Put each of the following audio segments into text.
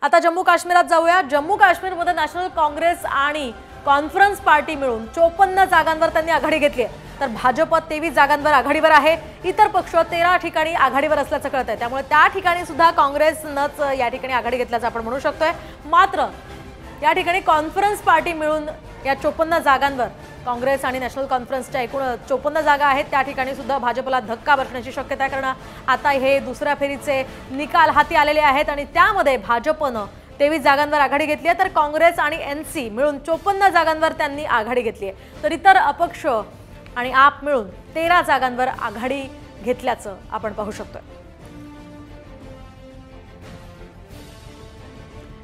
आता जम्मू काश्मीरात जाऊया। जम्मू काश्मीरमध्ये नॅशनल काँग्रेस आणि कॉन्फरन्स पार्टी मिळून 54 जागांवर त्यांनी आघाडी घेतली आहे, तर भाजप 23 जागांवर आघाडीवर आहे। इतर पक्ष 13 ठिकाणी आघाडीवर असल्याचं कळतंय, त्यामुळे त्या ठिकाणी सुद्धा काँग्रेसनंच या ठिकाणी आघाडी घेतल्याचं आपण म्हणू शकतोय। मात्र या ठिकाणी कॉन्फरन्स पार्टी मिळून या 54 जागांवर काँग्रेस आणि नॅशनल कॉन्फरन्सच्या एकूण 54 जागा आहेत, त्या ठिकाणी सुद्धा भाजपला धक्का बसण्याची शक्यता आहे, कारण आता हे दुसऱ्या फेरीचे निकाल हाती आलेले आहेत आणि त्यामध्ये भाजपनं 23 जागांवर आघाडी घेतली आहे, तर काँग्रेस आणि एनसी मिळून 54 जागांवर त्यांनी आघाडी घेतली आहे, तर इतर अपक्ष आणि आप मिळून 13 जागांवर आघाडी घेतल्याचं आपण पाहू शकतोय।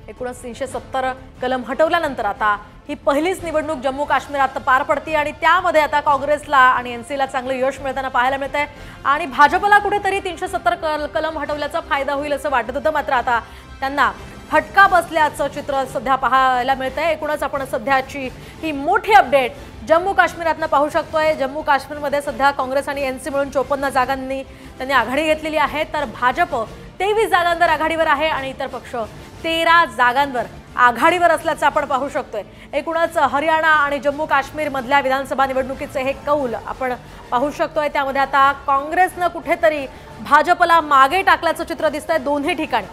एकूणच 370 कलम हटवल्यानंतर आता ही पहिलीच निवडणूक जम्मू काश्मीरात पार पडते आणि त्यामध्ये आता काँग्रेसला आणि एनसीला चांगलं यश मिळताना पाहायला मिळतंय आणि भाजपला कुठेतरी 370 कलम हटवल्याचा फायदा होईल असं वाटत होतं, मात्र आता त्यांना फटका बसल्याचं चित्र सध्या पाहायला मिळतंय। एकूणच आपण सध्याची ही मोठी अपडेट जम्मू काश्मीरातनं पाहू शकतोय। जम्मू काश्मीरमध्ये सध्या काँग्रेस आणि एनसी मिळून 54 जागांनी त्यांनी आघाडी घेतलेली आहे, तर भाजप 23 जागांवर आघाडीवर आहे आणि इतर पक्ष 13 जागांवर आघाडीवर असल्याचं आपण पाहू शकतोय। एकूणच हरियाणा आणि जम्मू काश्मीर मधल्या विधानसभा निवडणुकीचे हे कौल आपण पाहू शकतोय, त्यामध्ये आता काँग्रेसनं कुठेतरी भाजपला मागे टाकल्याचं चित्र दिसतंय दोन्ही ठिकाणी।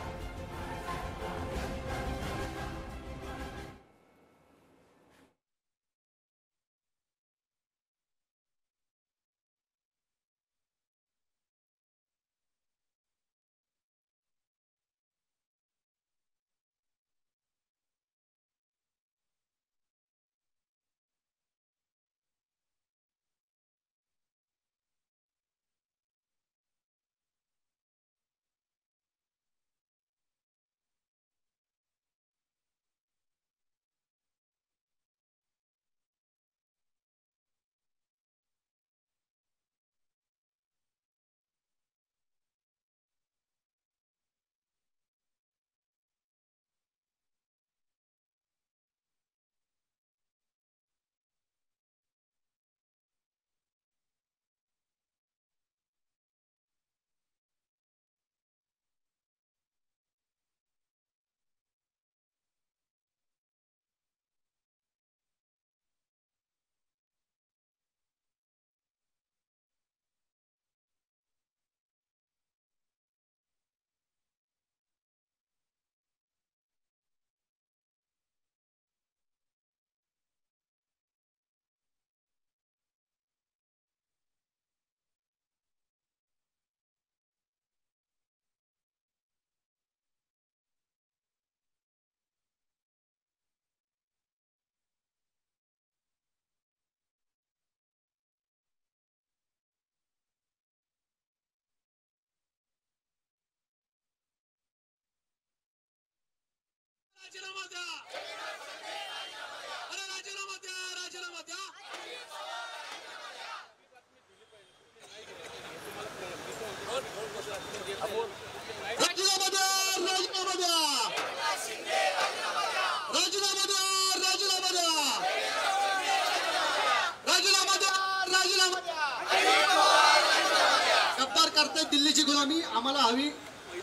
दिल्लीची गुलामी आम्हाला हवी,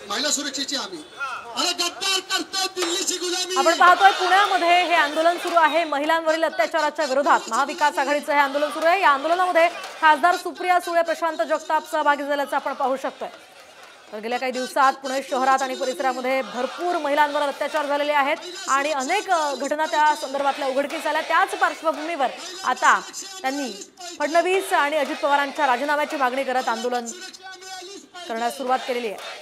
महिला सुरक्षेची हवी। अरे गद्दार करते दिल्लीची गुलामी। आपण पाहतोय पुण्यामध्ये हे आंदोलन सुरू आहे महिलांवरील अत्याचाराच्या विरोधात। महाविकास आघाडीचं हे आंदोलन सुरू आहे। या आंदोलनामध्ये खासदार सुप्रिया सुळे, प्रशांत जगताप सहभागी झाल्याचं आपण पाहू शकतोय। तर गेल्या काही दिवसात पुणे शहरात आणि परिसरामध्ये भरपूर महिलांवर अत्याचार झालेले आहेत आणि अनेक घटना त्या संदर्भातल्या उघडकीस आल्या। त्याच पार्श्वभूमीवर आता त्यांनी फडणवीस आणि अजित पवारांच्या राजीनाम्याची मागणी करत आंदोलन करण्यास सुरुवात केलेली आहे।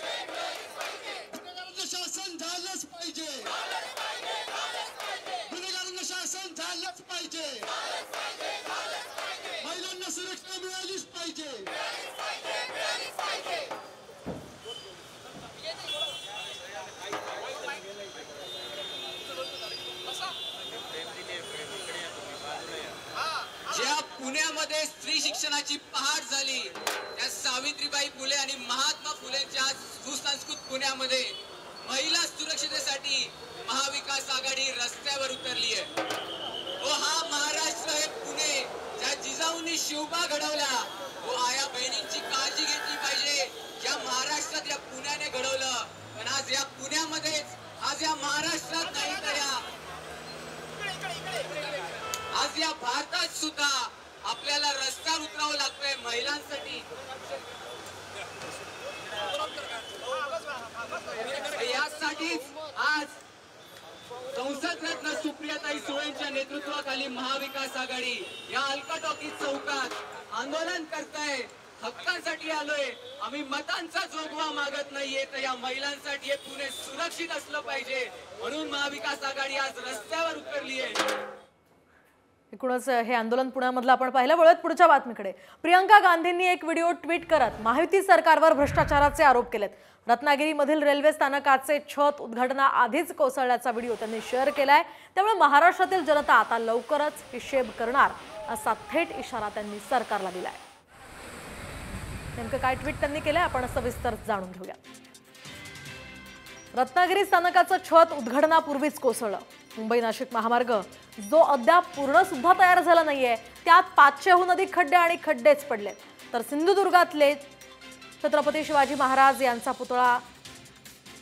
ज्या पुण्यामध्ये स्त्री शिक्षणाची पहाट झाली, त्या सावित्रीबाई फुले आणि महात्मा फुलेंच्या सुसंस्कृत पुण्यामध्ये महिला सुरक्षिततेसाठी महाविकास आघाडी रस्त्यावर उतरली आहे। हा महाराष्ट्र हे पुणे ज्या जिजाऊंनी शिवबा घडवला, आया बहिणींची काळजी घेतली पाहिजे। ज्या महाराष्ट्रात या पुण्याने घडवलं, पण आज या पुण्यामध्ये आज या आज या भारतात सुद्धा आपल्याला रस्त्यावर उतरावं लागतंय महिलांसाठी। यासाठीच आज संसद रत्न सुप्रियाताई सुळेंच्या नेतृत्वाखाली महाविकास आघाडी या अल्का टॉकीज चौकात आंदोलन करताय। हक्कांसाठी आलोय आम्ही, मतांचा जोगवा मागत नाहीये, तर या महिलांसाठी हे पुणे सुरक्षित असलं पाहिजे म्हणून महाविकास आघाडी आज रस्त्यावर उतरली आहे। एकूणच हे आंदोलन पुण्यामधलं आपण पाहिलं। वळत पुढच्या बातमीकडे, प्रियंका गांधींनी एक व्हिडिओ ट्विट करत महायुती सरकारवर भ्रष्टाचाराचे आरोप केलेत। रत्नागिरीमधील रेल्वे स्थानकाचे छत उद्घाटनाआधीच कोसळल्याचा व्हिडिओ त्यांनी शेअर केलाय। त्यामुळे महाराष्ट्रातील जनता आता लवकरच हिशेब करणार असा थेट इशारा त्यांनी सरकारला दिलाय। नेमकं काय ट्विट त्यांनी केलंय आपण सविस्तर जाणून घेऊया। रत्नागिरी स्थानकाचं छत उद्घाटनापूर्वीच कोसळलं। मुंबई नाशिक महामार्ग जो अद्याप पूर्ण सुद्धा तयार झाला नाहीये, त्यात 500हून अधिक खड्डे आणि खड्डेच पडले। तर सिंधुदुर्गातले छत्रपती शिवाजी महाराज यांचा पुतळा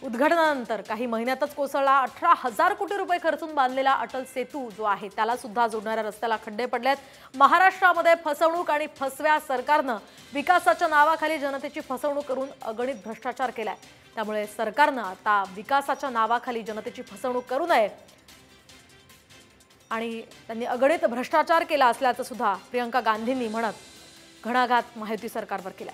उद्घाटनानंतर काही महिन्यातच कोसळला। 18,000 कोटी रुपये खर्चून बांधलेला अटल सेतू जो आहे त्याला सुद्धा जोडणाऱ्या रस्त्याला खड्डे पडलेत। महाराष्ट्रामध्ये फसवणूक आणि फसव्या सरकारनं विकासाच्या नावाखाली जनतेची फसवणूक करून अगणित भ्रष्टाचार केलाय। त्यामुळे सरकारनं आता विकासाच्या नावाखाली जनतेची फसवणूक करू नये आणि त्यांनी अगणित भ्रष्टाचार केला असल्याचं सुद्धा प्रियंका गांधींनी म्हणत घणाघात महायुती सरकारवर केला।